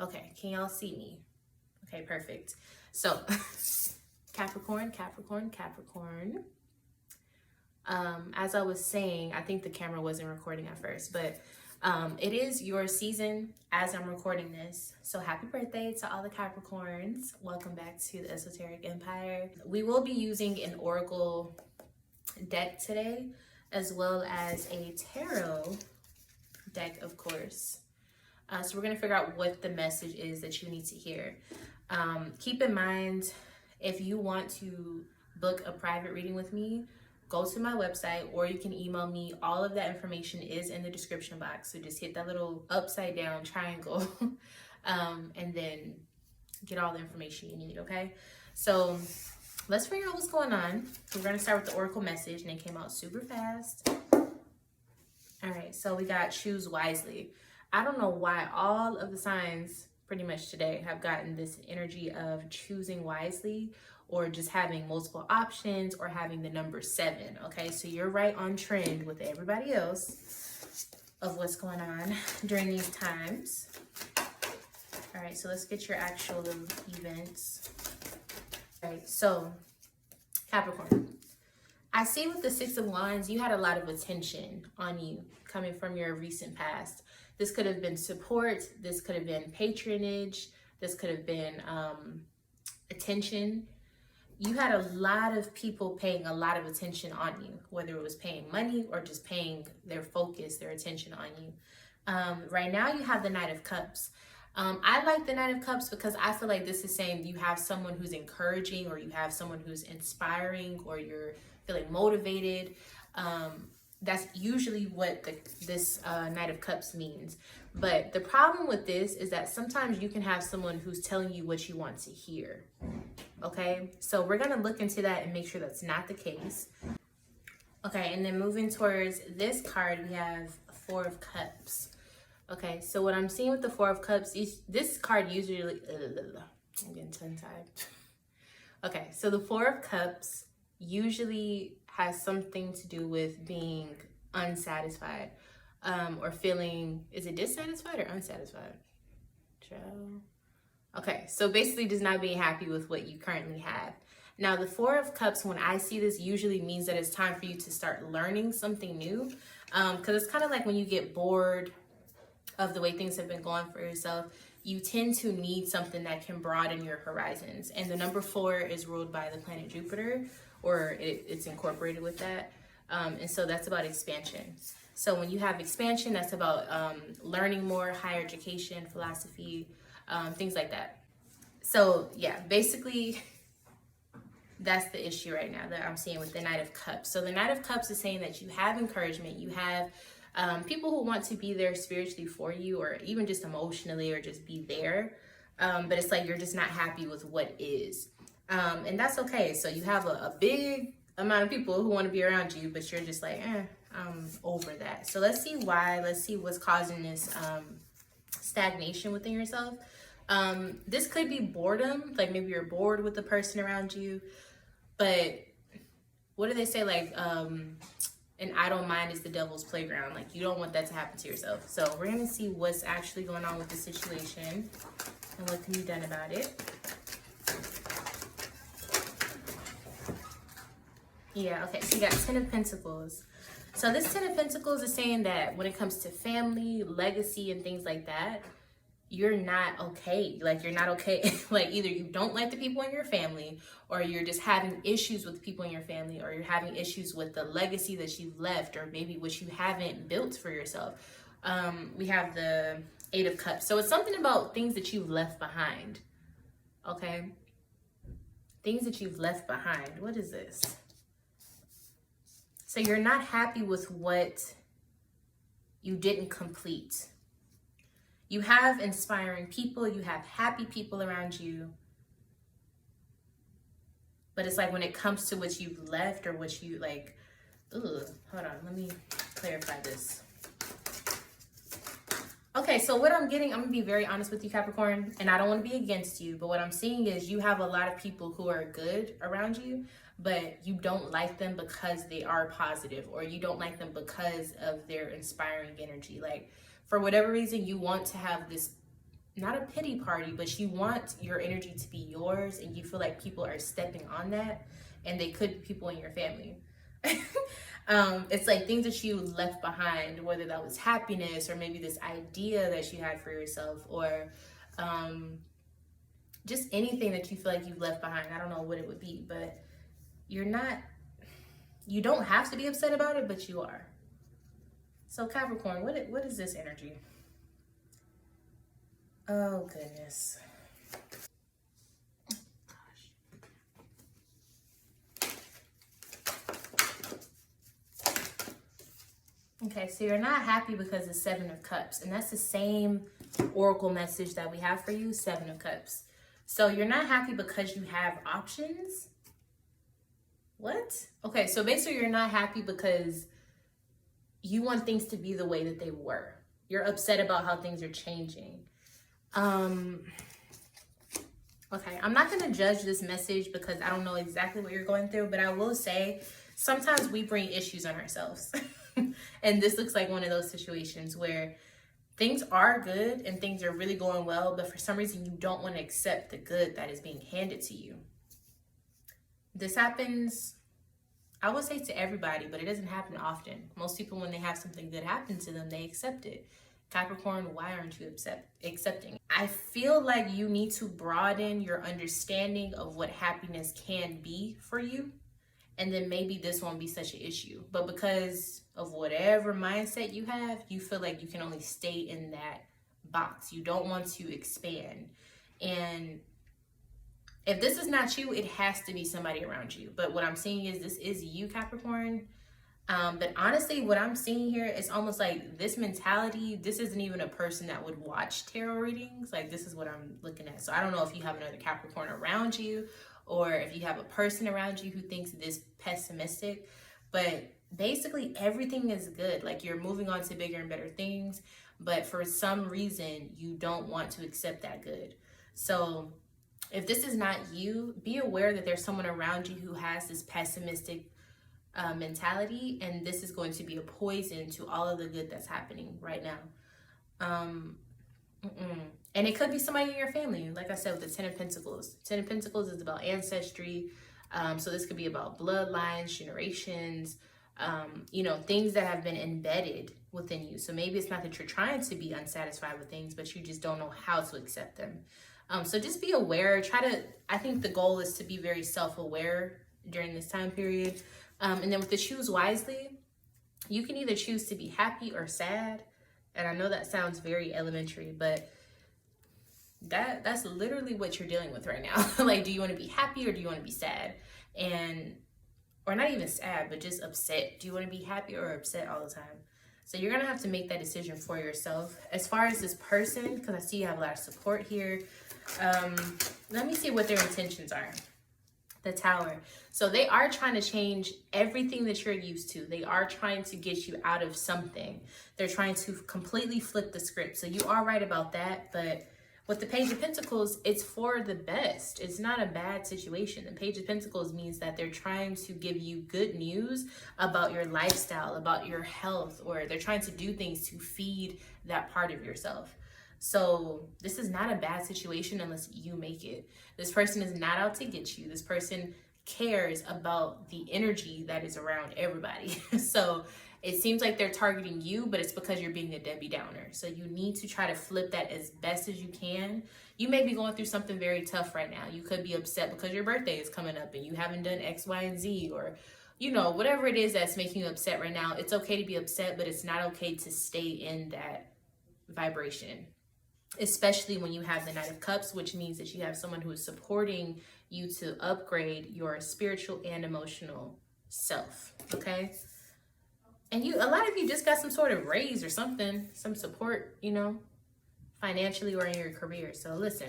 Okay, can y'all see me? Okay, perfect. So Capricorn, Capricorn, Capricorn. As I was saying, I think the camera wasn't recording at first, but it is your season as I'm recording this. So happy birthday to all the Capricorns. Welcome back to the Esoteric Empire. We will be using an oracle deck today, as well as a tarot deck, of course. So we're going to figure out what the message is that you need to hear. Keep in mind, if you want to book a private reading with me, go to my website, or you can email me. All of that information is in the description box. So just hit that little upside down triangle and then get all the information you need, okay? So let's figure out what's going on. We're going to start with the oracle message, and it came out super fast. All right, so we got choose wisely. I don't know why all of the signs pretty much today have gotten this energy of choosing wisely, or just having multiple options, or having the number 7, okay? So you're right on trend with everybody else of what's going on during these times. All right, so let's get your actual events. All right, so Capricorn, I see with the 6 of Wands, you had a lot of attention on you coming from your recent past. This could have been support, this could have been patronage, this could have been attention. You had a lot of people paying a lot of attention on you, whether it was paying money or just paying their focus, their attention on you. Right now you have the Knight of Cups. I like the Knight of Cups because I feel like this is saying you have someone who's encouraging, or you have someone who's inspiring, or you're feeling motivated. That's usually what this Knight of Cups means. But the problem with this is that sometimes you can have someone who's telling you what you want to hear. Okay, so we're going to look into that and make sure that's not the case. Okay, and then moving towards this card, we have 4 of Cups. Okay, so what I'm seeing with the 4 of Cups is this card usually... I'm getting tongue-tied. Okay, so the 4 of Cups usually has something to do with being unsatisfied, or feeling, is it dissatisfied or unsatisfied? Okay, so basically just not being happy with what you currently have. Now the 4 of Cups, when I see this, usually means that it's time for you to start learning something new, because it's kind of like when you get bored of the way things have been going for yourself, you tend to need something that can broaden your horizons. And the number 4 is ruled by the planet Jupiter, or it's incorporated with that. And so that's about expansion. So when you have expansion, that's about learning more, higher education, philosophy, things like that. So yeah, basically that's the issue right now that I'm seeing with the Knight of Cups. So the Knight of Cups is saying that you have encouragement, you have people who want to be there spiritually for you, or even just emotionally, or just be there. But it's like you're just not happy with what is. And that's okay. So you have a big amount of people who want to be around you, but you're just like, I'm over that. So let's see why. Let's see what's causing this stagnation within yourself. This could be boredom, like maybe you're bored with the person around you. But what do they say? Like, an idle mind is the devil's playground. Like, you don't want that to happen to yourself. So we're going to see what's actually going on with the situation and what can be done about it. Yeah, okay, so you got 10 of Pentacles. So this 10 of Pentacles is saying that when it comes to family, legacy, and things like that, you're not okay. Like, you're not okay. Like, either you don't like the people in your family, or you're just having issues with the people in your family, or you're having issues with the legacy that you've left, or maybe what you haven't built for yourself. We have the 8 of Cups. So it's something about things that you've left behind. Okay? Things that you've left behind. What is this? So you're not happy with what you didn't complete. You have inspiring people, you have happy people around you, but it's like when it comes to what you've left, or what you like, hold on, let me clarify this. Okay, so what I'm getting, I'm gonna be very honest with you, Capricorn, and I don't want to be against you, but what I'm seeing is you have a lot of people who are good around you, but you don't like them because they are positive, or you don't like them because of their inspiring energy. Like, for whatever reason, you want to have this not a pity party, but you want your energy to be yours, and you feel like people are stepping on that, and they could be people in your family. It's like things that you left behind, whether that was happiness or maybe this idea that you had for yourself, or just anything that you feel like you've left behind. I don't know what it would be, but you don't have to be upset about it, but you are. So Capricorn, what is this energy? Oh goodness. Okay, so you're not happy because of Seven of Cups, and that's the same oracle message that we have for you, Seven of Cups. So you're not happy because you have options? What? Okay, so basically you're not happy because you want things to be the way that they were. You're upset about how things are changing. Okay, I'm not going to judge this message because I don't know exactly what you're going through, but I will say sometimes we bring issues on ourselves. And this looks like one of those situations where things are good and things are really going well, but for some reason you don't want to accept the good that is being handed to you. This happens, I would say, to everybody, but it doesn't happen often. Most people, when they have something good happen to them, they accept it. Capricorn, why aren't you accepting? I feel like you need to broaden your understanding of what happiness can be for you. And then maybe this won't be such an issue. But because of whatever mindset you have, you feel like you can only stay in that box. You don't want to expand. And if this is not you, it has to be somebody around you. But what I'm seeing is this is you, Capricorn. But honestly, what I'm seeing here is almost like this mentality. This isn't even a person that would watch tarot readings. Like, this is what I'm looking at. So I don't know if you have another Capricorn around you, or if you have a person around you who thinks this pessimistic, but basically everything is good. Like, you're moving on to bigger and better things, but for some reason you don't want to accept that good. So if this is not you, be aware that there's someone around you who has this pessimistic mentality, and this is going to be a poison to all of the good that's happening right now. And it could be somebody in your family. Like I said, with the Ten of Pentacles. Ten of Pentacles is about ancestry. So this could be about bloodlines, generations, things that have been embedded within you. So maybe it's not that you're trying to be unsatisfied with things, but you just don't know how to accept them. So just be aware. I think the goal is to be very self-aware during this time period. And then with the choose wisely, you can either choose to be happy or sad. And I know that sounds very elementary, but that's literally what you're dealing with right now. Like, do you want to be happy or do you want to be sad? Or not even sad, but just upset. Do you want to be happy or upset all the time? So you're going to have to make that decision for yourself. As far as this person, because I see you have a lot of support here. Let me see what their intentions are. The Tower. So they are trying to change everything that you're used to. They are trying to get you out of something. They're trying to completely flip the script. So you are right about that. But with the Page of Pentacles, it's for the best. It's not a bad situation. The Page of Pentacles means that they're trying to give you good news about your lifestyle, about your health, or they're trying to do things to feed that part of yourself. So this is not a bad situation unless you make it. This person is not out to get you. This person cares about the energy that is around everybody. So it seems like they're targeting you, but it's because you're being a Debbie Downer. So you need to try to flip that as best as you can. You may be going through something very tough right now. You could be upset because your birthday is coming up and you haven't done X, Y, and Z, or whatever it is that's making you upset right now. It's okay to be upset, but it's not okay to stay in that vibration. Especially when you have the Knight of Cups, which means that you have someone who is supporting you to upgrade your spiritual and emotional self, okay? And a lot of you just got some sort of raise or something, some support, financially or in your career. So listen,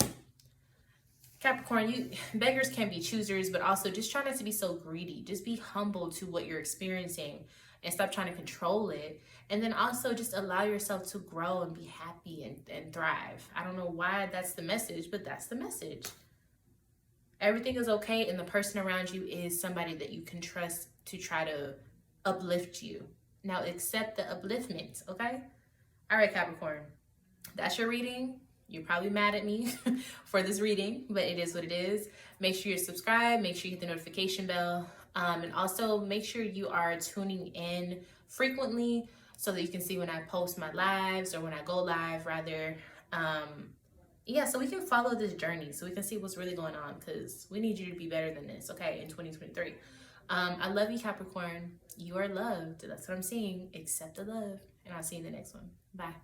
Capricorn, beggars can be choosers, but also just try not to be so greedy. Just be humble to what you're experiencing and stop trying to control it. And then also just allow yourself to grow and be happy and thrive. I don't know why that's the message, but that's the message. Everything is okay, and the person around you is somebody that you can trust to try to uplift you. Now accept the upliftment, okay? All right, Capricorn, that's your reading. You're probably mad at me for this reading, but it is what it is. Make sure you're subscribed. Make sure you hit the notification bell. And also make sure you are tuning in frequently so that you can see when I post my lives, or when I go live rather. Yeah, so we can follow this journey, so we can see what's really going on, because we need you to be better than this, okay, in 2023. I love you, Capricorn. You are loved. That's what I'm seeing. Accept the love. And I'll see you in the next one. Bye.